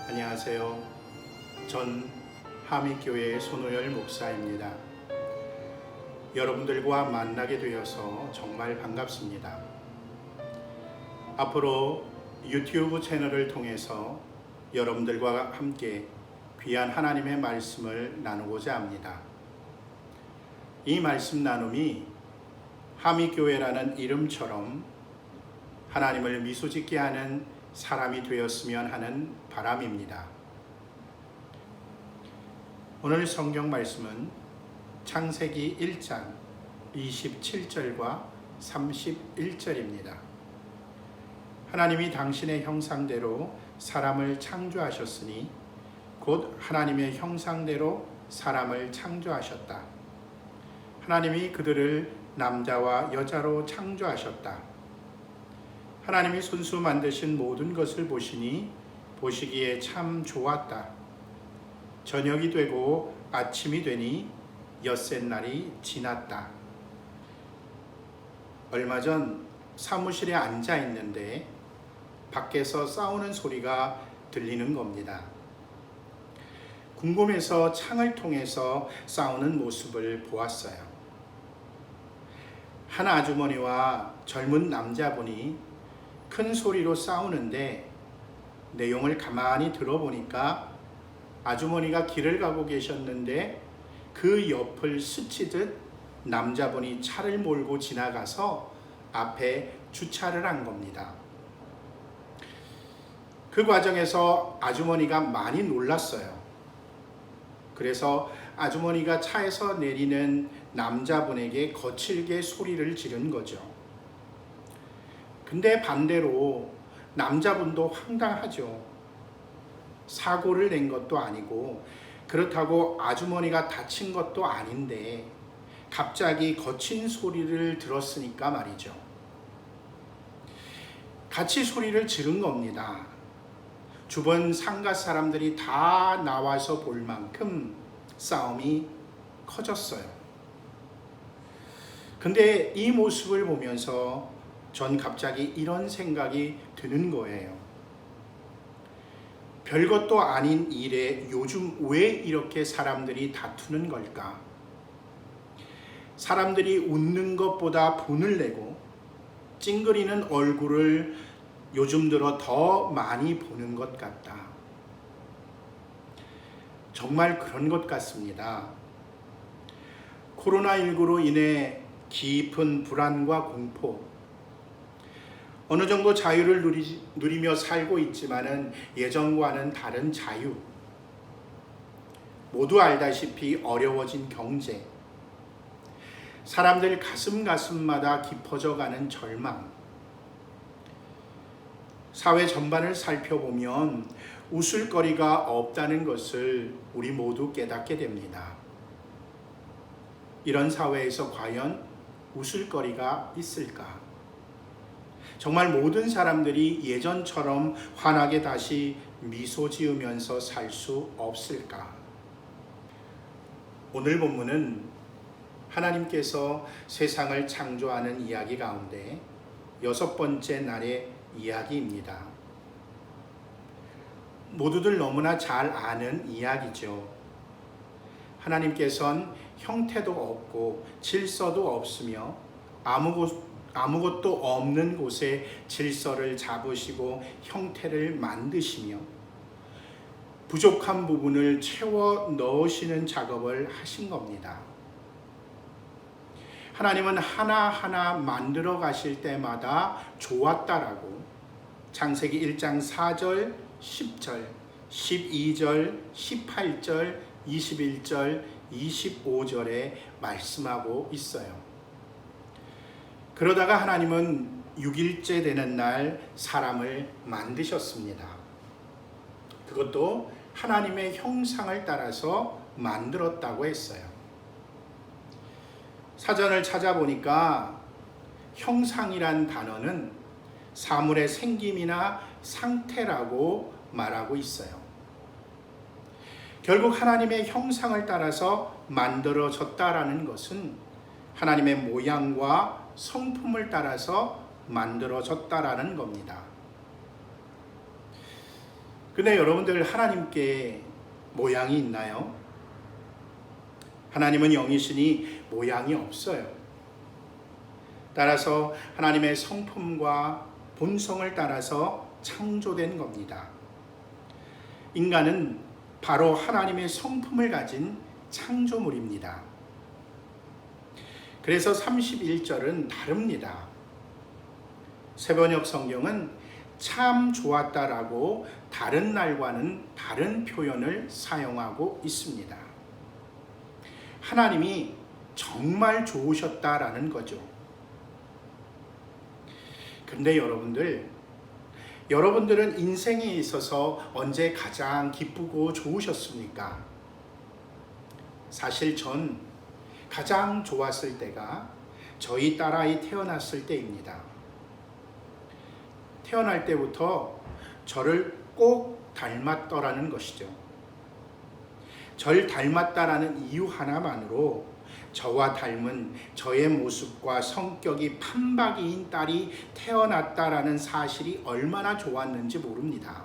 안녕하세요. 전 하미교회의 손호열 목사입니다. 여러분들과 만나게 되어서 정말 반갑습니다. 앞으로 유튜브 채널을 통해서 여러분들과 함께 귀한 하나님의 말씀을 나누고자 합니다. 이 말씀 나눔이 하미교회라는 이름처럼 하나님을 미소짓게 하는 사람이 되었으면 하는 바람입니다. 오늘 성경 말씀은 창세기 1장 27절과 31절입니다. 하나님이 당신의 형상대로 사람을 창조하셨으니 곧 하나님의 형상대로 사람을 창조하셨다. 하나님이 그들을 남자와 여자로 창조하셨다. 하나님이 손수 만드신 모든 것을 보시니 보시기에 참 좋았다. 저녁이 되고 아침이 되니 엿새 날이 지났다. 얼마 전 사무실에 앉아 있는데 밖에서 싸우는 소리가 들리는 겁니다. 궁금해서 창을 통해서 싸우는 모습을 보았어요. 한 아주머니와 젊은 남자분이 큰 소리로 싸우는데 내용을 가만히 들어보니까 아주머니가 길을 가고 계셨는데 그 옆을 스치듯 남자분이 차를 몰고 지나가서 앞에 주차를 한 겁니다. 그 과정에서 아주머니가 많이 놀랐어요. 그래서 아주머니가 차에서 내리는 남자분에게 거칠게 소리를 지른 거죠. 근데 반대로 남자분도 황당하죠. 사고를 낸 것도 아니고 그렇다고 아주머니가 다친 것도 아닌데 갑자기 거친 소리를 들었으니까 말이죠. 같이 소리를 지른 겁니다. 주변 상가 사람들이 다 나와서 볼 만큼 싸움이 커졌어요. 근데 이 모습을 보면서 전 갑자기 이런 생각이 드는 거예요. 별것도 아닌 일에 요즘 왜 이렇게 사람들이 다투는 걸까? 사람들이 웃는 것보다 분을 내고 찡그리는 얼굴을 요즘 들어 더 많이 보는 것 같다. 정말 그런 것 같습니다. 코로나19로 인해 깊은 불안과 공포, 어느 정도 자유를 누리며 살고 있지만은 예전과는 다른 자유, 모두 알다시피 어려워진 경제, 사람들 가슴마다 깊어져가는 절망, 사회 전반을 살펴보면 웃을거리가 없다는 것을 우리 모두 깨닫게 됩니다. 이런 사회에서 과연 웃을거리가 있을까? 정말 모든 사람들이 예전처럼 환하게 다시 미소 지으면서 살 수 없을까? 오늘 본문은 하나님께서 세상을 창조하는 이야기 가운데 6번째 날의 이야기입니다. 모두들 너무나 잘 아는 이야기죠. 하나님께서는 형태도 없고 질서도 없으며 아무것도 없는 곳에 질서를 잡으시고 형태를 만드시며 부족한 부분을 채워 넣으시는 작업을 하신 겁니다. 하나님은 하나하나 만들어 가실 때마다 좋았다라고 창세기 1장 4절, 10절, 12절, 18절, 21절, 25절에 말씀하고 있어요. 그러다가 하나님은 6일째 되는 날 사람을 만드셨습니다. 그것도 하나님의 형상을 따라서 만들었다고 했어요. 사전을 찾아보니까 형상이란 단어는 사물의 생김이나 상태라고 말하고 있어요. 결국 하나님의 형상을 따라서 만들어졌다라는 것은 하나님의 모양과 성품을 따라서 만들어졌다라는 겁니다. 근데 여러분들 하나님께 모양이 있나요? 하나님은 영이시니 모양이 없어요. 따라서 하나님의 성품과 본성을 따라서 창조된 겁니다. 인간은 바로 하나님의 성품을 가진 창조물입니다. 그래서 31절은 다릅니다. 세번역 성경은 참 좋았다라고 다른 날과는 다른 표현을 사용하고 있습니다. 하나님이 정말 좋으셨다라는 거죠. 근데 여러분들은 인생에 있어서 언제 가장 기쁘고 좋으셨습니까? 사실 전 가장 좋았을 때가 저희 딸아이 태어났을 때입니다. 태어날 때부터 저를 꼭 닮았더라는 것이죠. 절 닮았다라는 이유 하나만으로 저와 닮은 저의 모습과 성격이 판박이인 딸이 태어났다라는 사실이 얼마나 좋았는지 모릅니다.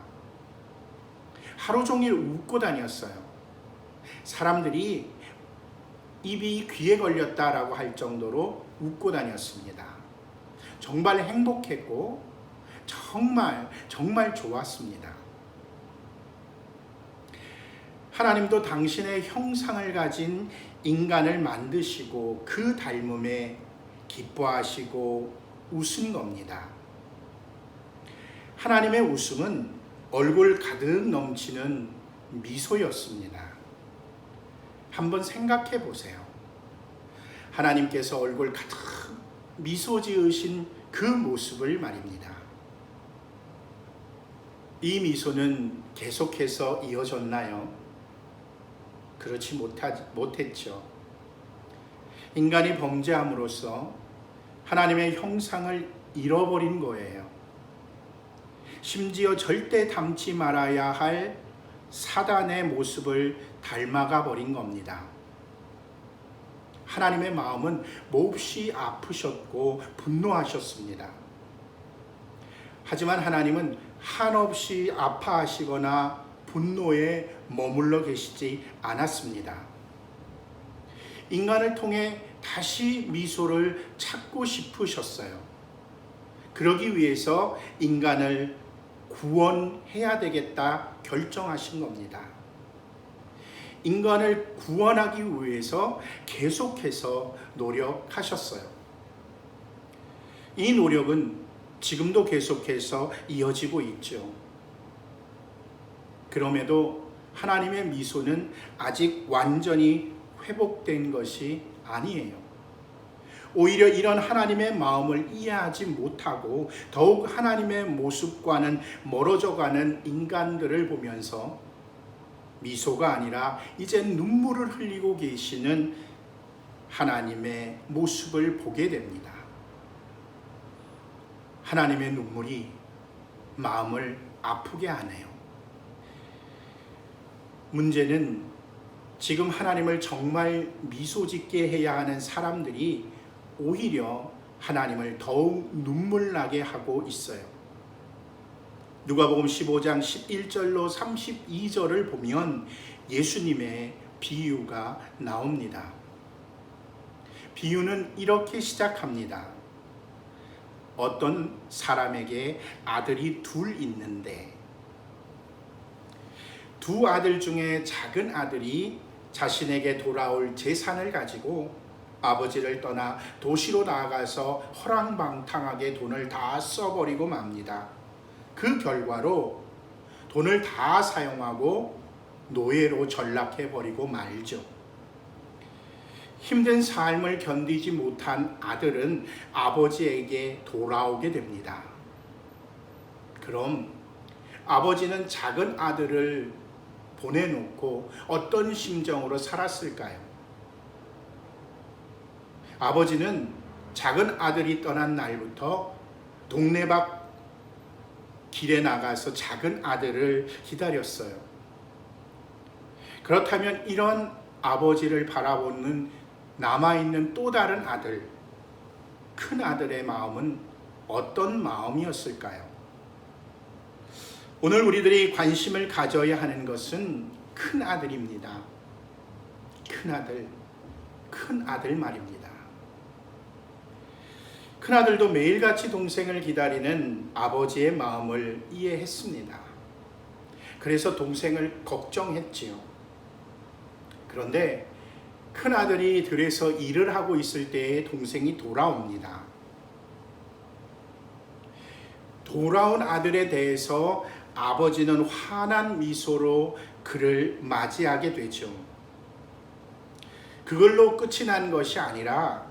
하루 종일 웃고 다녔어요. 사람들이 입이 귀에 걸렸다라고 할 정도로 웃고 다녔습니다. 정말 행복했고 정말 좋았습니다. 하나님도 당신의 형상을 가진 인간을 만드시고 그 닮음에 기뻐하시고 웃은 겁니다. 하나님의 웃음은 얼굴 가득 넘치는 미소였습니다. 한번 생각해 보세요. 하나님께서 얼굴 가득 미소 지으신 그 모습을 말입니다. 이 미소는 계속해서 이어졌나요? 그렇지 못했죠. 인간이 범죄함으로써 하나님의 형상을 잃어버린 거예요. 심지어 절대 닮지 말아야 할 사단의 모습을 닮아가 버린 겁니다. 하나님의 마음은 몹시 아프셨고 분노하셨습니다. 하지만 하나님은 한없이 아파하시거나 분노에 머물러 계시지 않았습니다. 인간을 통해 다시 미소를 찾고 싶으셨어요. 그러기 위해서 인간을 구원해야 되겠다 결정하신 겁니다. 인간을 구원하기 위해서 계속해서 노력하셨어요. 이 노력은 지금도 계속해서 이어지고 있죠. 그럼에도 하나님의 미소는 아직 완전히 회복된 것이 아니에요. 오히려 이런 하나님의 마음을 이해하지 못하고 더욱 하나님의 모습과는 멀어져가는 인간들을 보면서 미소가 아니라 이제 눈물을 흘리고 계시는 하나님의 모습을 보게 됩니다. 하나님의 눈물이 마음을 아프게 하네요. 문제는 지금 하나님을 정말 미소 짓게 해야 하는 사람들이 오히려 하나님을 더욱 눈물 나게 하고 있어요. 누가복음 15장 11절로 32절을 보면 예수님의 비유가 나옵니다. 비유는 이렇게 시작합니다. 어떤 사람에게 아들이 둘 있는데 두 아들 중에 작은 아들이 자신에게 돌아올 재산을 가지고 아버지를 떠나 도시로 나아가서 허랑방탕하게 돈을 다 써버리고 맙니다. 그 결과로 돈을 다 사용하고 노예로 전락해버리고 말죠. 힘든 삶을 견디지 못한 아들은 아버지에게 돌아오게 됩니다. 그럼 아버지는 작은 아들을 보내놓고 어떤 심정으로 살았을까요? 아버지는 작은 아들이 떠난 날부터 동네 밖 길에 나가서 작은 아들을 기다렸어요. 그렇다면 이런 아버지를 바라보는 남아있는 또 다른 아들, 큰 아들의 마음은 어떤 마음이었을까요? 오늘 우리들이 관심을 가져야 하는 것은 큰 아들입니다. 큰 아들 말입니다. 큰 아들도 매일같이 동생을 기다리는 아버지의 마음을 이해했습니다. 그래서 동생을 걱정했지요. 그런데 큰 아들이 들에서 일을 하고 있을 때에 동생이 돌아옵니다. 돌아온 아들에 대해서 아버지는 환한 미소로 그를 맞이하게 되죠. 그걸로 끝이 난 것이 아니라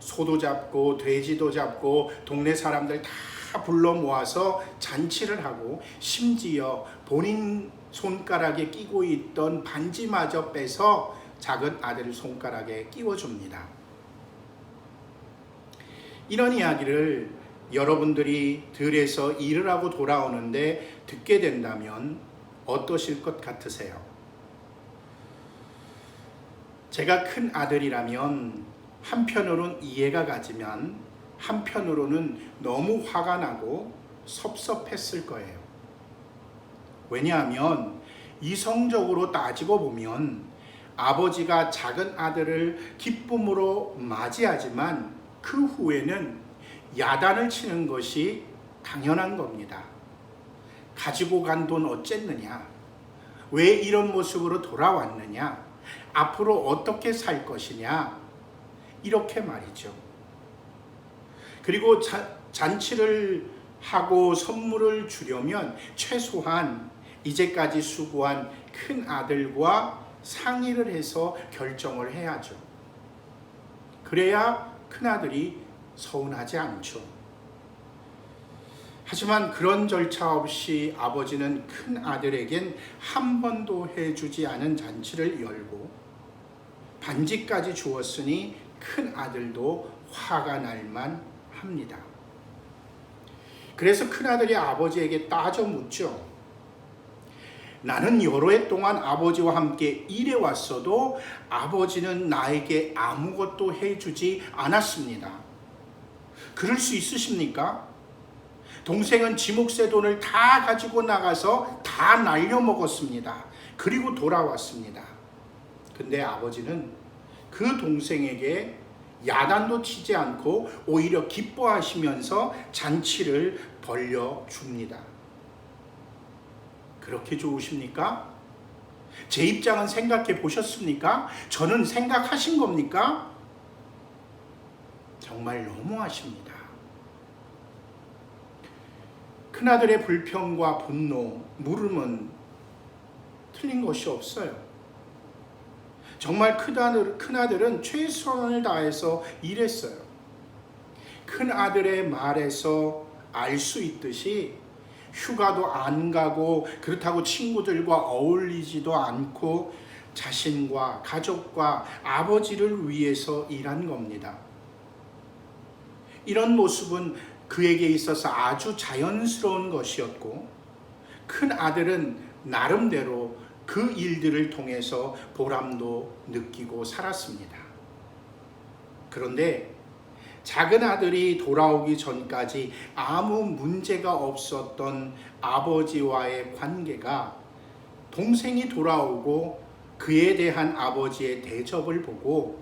소도 잡고 돼지도 잡고 동네 사람들 다 불러 모아서 잔치를 하고 심지어 본인 손가락에 끼고 있던 반지마저 빼서 작은 아들 손가락에 끼워줍니다. 이런 이야기를 여러분들이 들에서 일을 하고 돌아오는데 듣게 된다면 어떠실 것 같으세요? 제가 큰 아들이라면 한편으로는 이해가 가지만 한편으로는 너무 화가 나고 섭섭했을 거예요. 왜냐하면 이성적으로 따지고 보면 아버지가 작은 아들을 기쁨으로 맞이하지만 그 후에는 야단을 치는 것이 당연한 겁니다. 가지고 간 돈 어쨌느냐? 왜 이런 모습으로 돌아왔느냐? 앞으로 어떻게 살 것이냐? 이렇게 말이죠. 그리고 잔치를 하고 선물을 주려면 최소한 이제까지 수고한 큰 아들과 상의를 해서 결정을 해야죠. 그래야 큰 아들이 서운하지 않죠. 하지만 그런 절차 없이 아버지는 큰 아들에겐 한 번도 해주지 않은 잔치를 열고 반지까지 주었으니 큰 아들도 화가 날만 합니다. 그래서 큰 아들이 아버지에게 따져 묻죠. 나는 여러 해 동안 아버지와 함께 일해왔어도 아버지는 나에게 아무것도 해주지 않았습니다. 그럴 수 있으십니까? 동생은 지 몫의 돈을 다 가지고 나가서 다 날려먹었습니다. 그리고 돌아왔습니다. 근데 아버지는 그 동생에게 야단도 치지 않고 오히려 기뻐하시면서 잔치를 벌려줍니다. 그렇게 좋으십니까? 제 입장은 생각해 보셨습니까? 저는 생각하신 겁니까? 정말 너무하십니다. 큰아들의 불평과 분노, 물음은 틀린 것이 없어요. 정말 큰아들은 최선을 다해서 일했어요. 큰아들의 말에서 알 수 있듯이 휴가도 안 가고 그렇다고 친구들과 어울리지도 않고 자신과 가족과 아버지를 위해서 일한 겁니다. 이런 모습은 그에게 있어서 아주 자연스러운 것이었고 큰 아들은 나름대로 그 일들을 통해서 보람도 느끼고 살았습니다. 그런데 작은 아들이 돌아오기 전까지 아무 문제가 없었던 아버지와의 관계가 동생이 돌아오고 그에 대한 아버지의 대접을 보고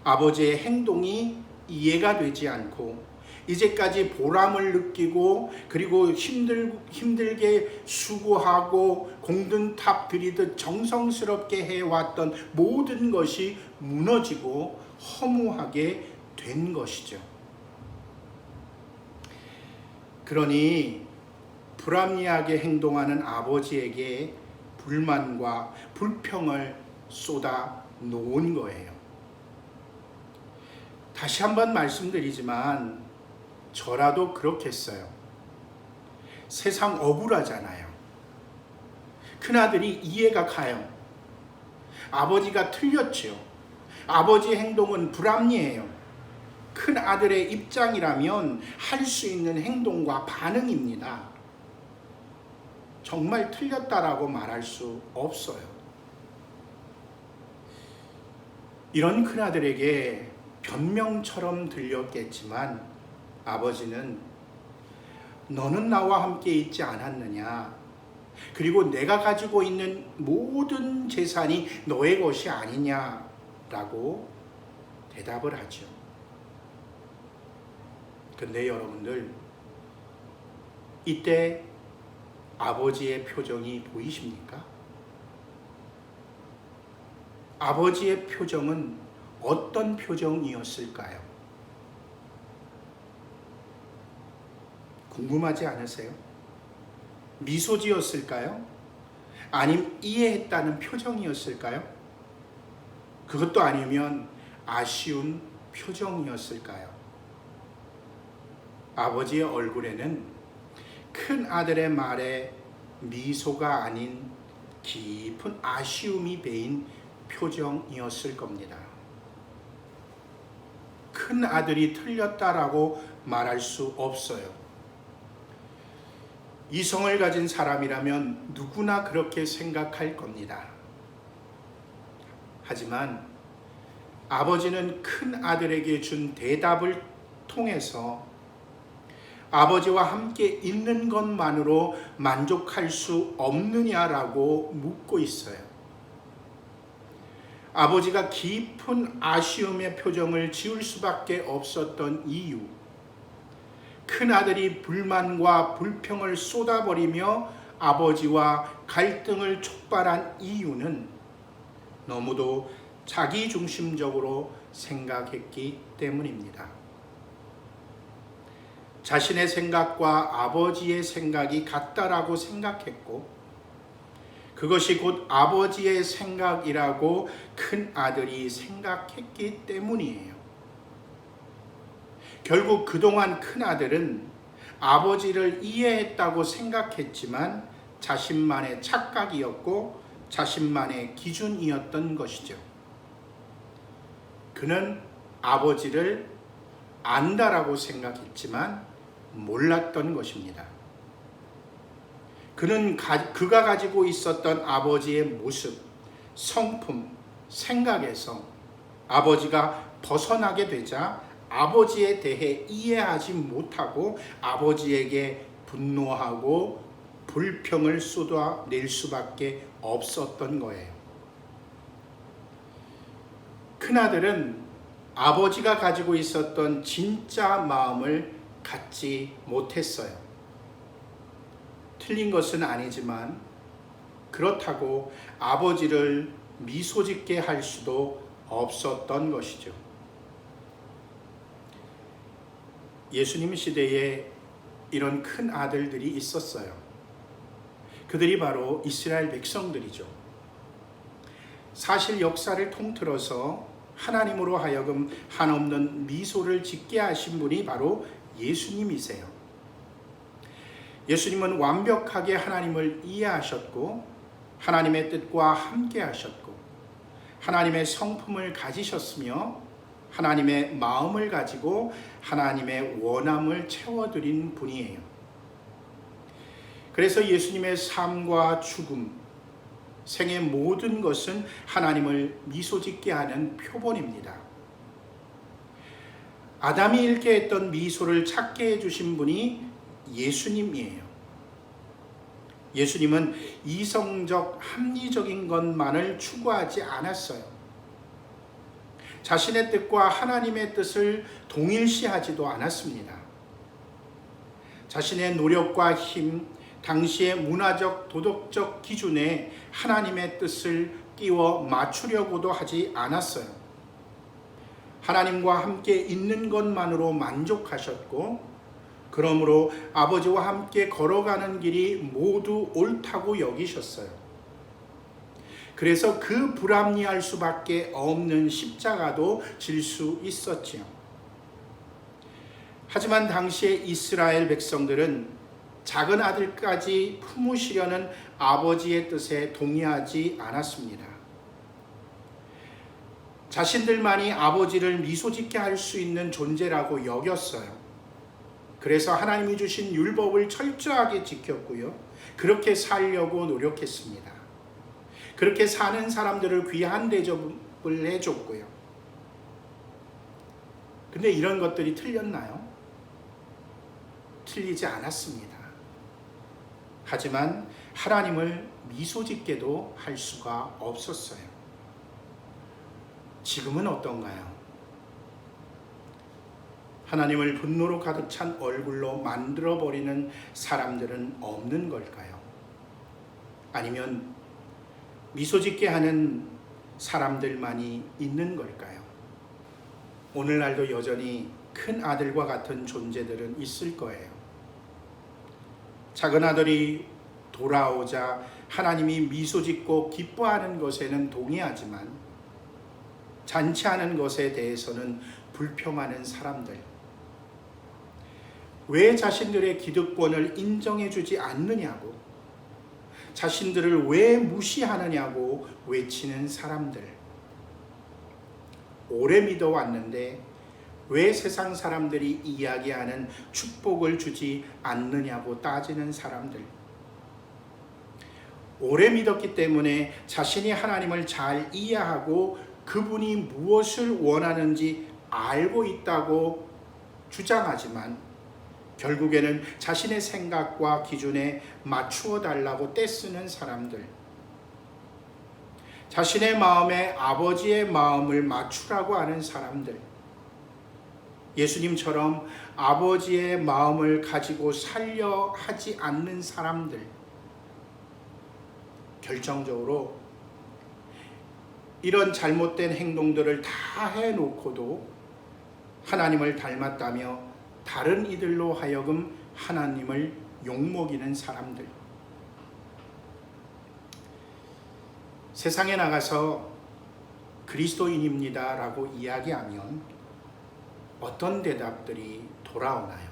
아버지의 행동이 이해가 되지 않고 이제까지 보람을 느끼고 그리고 힘들게 수고하고 공든탑 들이듯 정성스럽게 해왔던 모든 것이 무너지고 허무하게 된 것이죠. 그러니 불합리하게 행동하는 아버지에게 불만과 불평을 쏟아 놓은 거예요. 다시 한번 말씀드리지만 저라도 그렇겠어요. 세상 억울하잖아요. 큰아들이 이해가 가요. 아버지가 틀렸죠. 아버지 행동은 불합리해요. 큰아들의 입장이라면 할 수 있는 행동과 반응입니다. 정말 틀렸다라고 말할 수 없어요. 이런 큰아들에게 변명처럼 들렸겠지만 아버지는 너는 나와 함께 있지 않았느냐? 그리고 내가 가지고 있는 모든 재산이 너의 것이 아니냐라고 대답을 하죠. 근데 여러분들, 이때 아버지의 표정이 보이십니까? 아버지의 표정은 어떤 표정이었을까요? 궁금하지 않으세요? 미소 지었을까요? 아님 이해했다는 표정이었을까요? 그것도 아니면 아쉬운 표정이었을까요? 아버지의 얼굴에는 큰 아들의 말에 미소가 아닌 깊은 아쉬움이 배인 표정이었을 겁니다. 큰 아들이 틀렸다라고 말할 수 없어요. 이성을 가진 사람이라면 누구나 그렇게 생각할 겁니다. 하지만 아버지는 큰 아들에게 준 대답을 통해서 아버지와 함께 있는 것만으로 만족할 수 없느냐라고 묻고 있어요. 아버지가 깊은 아쉬움의 표정을 지을 수밖에 없었던 이유, 큰아들이 불만과 불평을 쏟아버리며 아버지와 갈등을 촉발한 이유는 너무도 자기중심적으로 생각했기 때문입니다. 자신의 생각과 아버지의 생각이 같다라고 생각했고, 그것이 곧 아버지의 생각이라고 큰 아들이 생각했기 때문이에요. 결국 그동안 큰 아들은 아버지를 이해했다고 생각했지만 자신만의 착각이었고 자신만의 기준이었던 것이죠. 그는 아버지를 안다라고 생각했지만 몰랐던 것입니다. 그는 그가 가지고 있었던 아버지의 모습, 성품, 생각에서 아버지가 벗어나게 되자 아버지에 대해 이해하지 못하고 아버지에게 분노하고 불평을 쏟아낼 수밖에 없었던 거예요. 큰아들은 아버지가 가지고 있었던 진짜 마음을 갖지 못했어요. 틀린 것은 아니지만 그렇다고 아버지를 미소 짓게 할 수도 없었던 것이죠. 예수님 시대에 이런 큰 아들들이 있었어요. 그들이 바로 이스라엘 백성들이죠. 사실 역사를 통틀어서 하나님으로 하여금 한없는 미소를 짓게 하신 분이 바로 예수님이세요. 예수님은 완벽하게 하나님을 이해하셨고 하나님의 뜻과 함께 하셨고 하나님의 성품을 가지셨으며 하나님의 마음을 가지고 하나님의 원함을 채워드린 분이에요. 그래서 예수님의 삶과 죽음, 생의 모든 것은 하나님을 미소짓게 하는 표본입니다. 아담이 잃게 했던 미소를 찾게 해주신 분이 예수님이에요. 예수님은 이성적, 합리적인 것만을 추구하지 않았어요. 자신의 뜻과 하나님의 뜻을 동일시하지도 않았습니다. 자신의 노력과 힘, 당시의 문화적, 도덕적 기준에 하나님의 뜻을 끼워 맞추려고도 하지 않았어요. 하나님과 함께 있는 것만으로 만족하셨고, 그러므로 아버지와 함께 걸어가는 길이 모두 옳다고 여기셨어요. 그래서 그 불합리할 수밖에 없는 십자가도 질 수 있었지요. 하지만 당시의 이스라엘 백성들은 작은 아들까지 품으시려는 아버지의 뜻에 동의하지 않았습니다. 자신들만이 아버지를 미소짓게 할 수 있는 존재라고 여겼어요. 그래서 하나님이 주신 율법을 철저하게 지켰고요. 그렇게 살려고 노력했습니다. 그렇게 사는 사람들을 귀한 대접을 해줬고요. 근데 이런 것들이 틀렸나요? 틀리지 않았습니다. 하지만 하나님을 미소짓게도 할 수가 없었어요. 지금은 어떤가요? 하나님을 분노로 가득 찬 얼굴로 만들어버리는 사람들은 없는 걸까요? 아니면 미소짓게 하는 사람들만이 있는 걸까요? 오늘날도 여전히 큰 아들과 같은 존재들은 있을 거예요. 작은 아들이 돌아오자 하나님이 미소짓고 기뻐하는 것에는 동의하지만 잔치하는 것에 대해서는 불평하는 사람들, 왜 자신들의 기득권을 인정해주지 않느냐고, 자신들을 왜 무시하느냐고 외치는 사람들, 오래 믿어왔는데 왜 세상 사람들이 이야기하는 축복을 주지 않느냐고 따지는 사람들, 오래 믿었기 때문에 자신이 하나님을 잘 이해하고 그분이 무엇을 원하는지 알고 있다고 주장하지만 결국에는 자신의 생각과 기준에 맞추어 달라고 떼쓰는 사람들, 자신의 마음에 아버지의 마음을 맞추라고 하는 사람들, 예수님처럼 아버지의 마음을 가지고 살려 하지 않는 사람들, 결정적으로 이런 잘못된 행동들을 다 해놓고도 하나님을 닮았다며 다른 이들로 하여금 하나님을 욕먹이는 사람들, 세상에 나가서 그리스도인입니다 라고 이야기하면 어떤 대답들이 돌아오나요?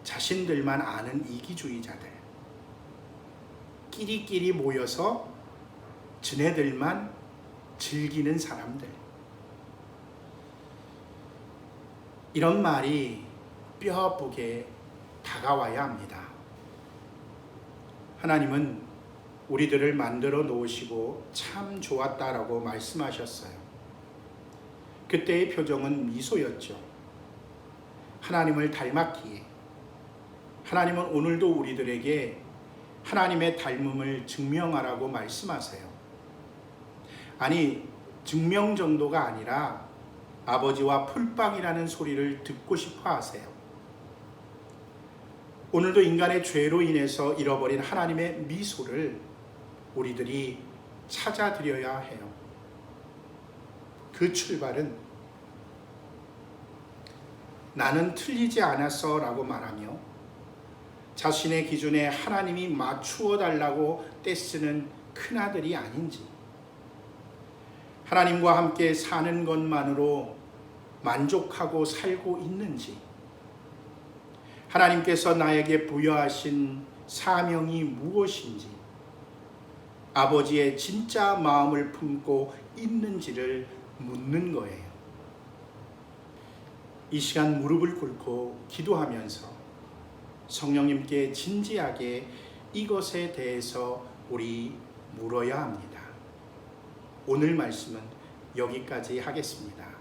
자신들만 아는 이기주의자들, 끼리끼리 모여서 지네들만 즐기는 사람들, 이런 말이 뼈 아프게 다가와야 합니다. 하나님은 우리들을 만들어 놓으시고 참 좋았다라고 말씀하셨어요. 그때의 표정은 미소였죠. 하나님을 닮았기에 하나님은 오늘도 우리들에게 하나님의 닮음을 증명하라고 말씀하세요. 아니, 증명 정도가 아니라 아버지와 풀빵이라는 소리를 듣고 싶어 하세요. 오늘도 인간의 죄로 인해서 잃어버린 하나님의 미소를 우리들이 찾아드려야 해요. 그 출발은 나는 틀리지 않았어 라고 말하며 자신의 기준에 하나님이 맞추어 달라고 떼쓰는 큰아들이 아닌지, 하나님과 함께 사는 것만으로 만족하고 살고 있는지, 하나님께서 나에게 부여하신 사명이 무엇인지, 아버지의 진짜 마음을 품고 있는지를 묻는 거예요. 이 시간 무릎을 꿇고 기도하면서 성령님께 진지하게 이것에 대해서 우리 물어야 합니다. 오늘 말씀은 여기까지 하겠습니다.